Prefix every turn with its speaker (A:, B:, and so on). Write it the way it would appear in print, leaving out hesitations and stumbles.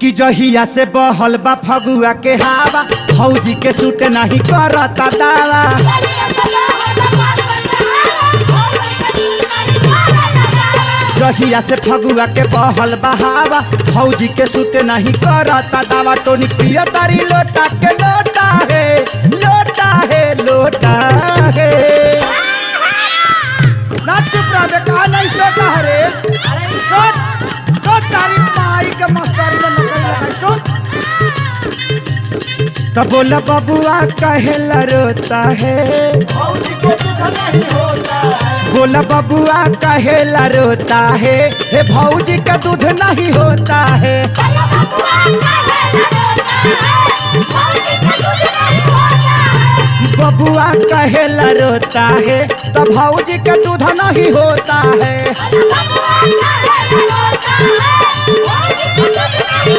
A: कि जहिया से बहल बा फगुआ के हवा फौजी के सूट नहीं करता दावा। जहिया से फगुआ के बहल बा हवा फौजी के सूट नहीं करता दावा। टोनी पिया तारी लोटा के लोटा है लोटा है लोटा है। ना चुप रह बे कहा नहीं सोटा रे। अरे सोट सोट तारी माई के मस्तर में नकल लगाई सोट। तो बोला बबुआ कहेला रोता है
B: फौजी के दूध नहीं होता है।
A: बोला बबुआ कहेला रोता है हे भौजी का दूध नहीं होता है। बबुआ कहेला रोता है तो भौजी का दूध नहीं होता है।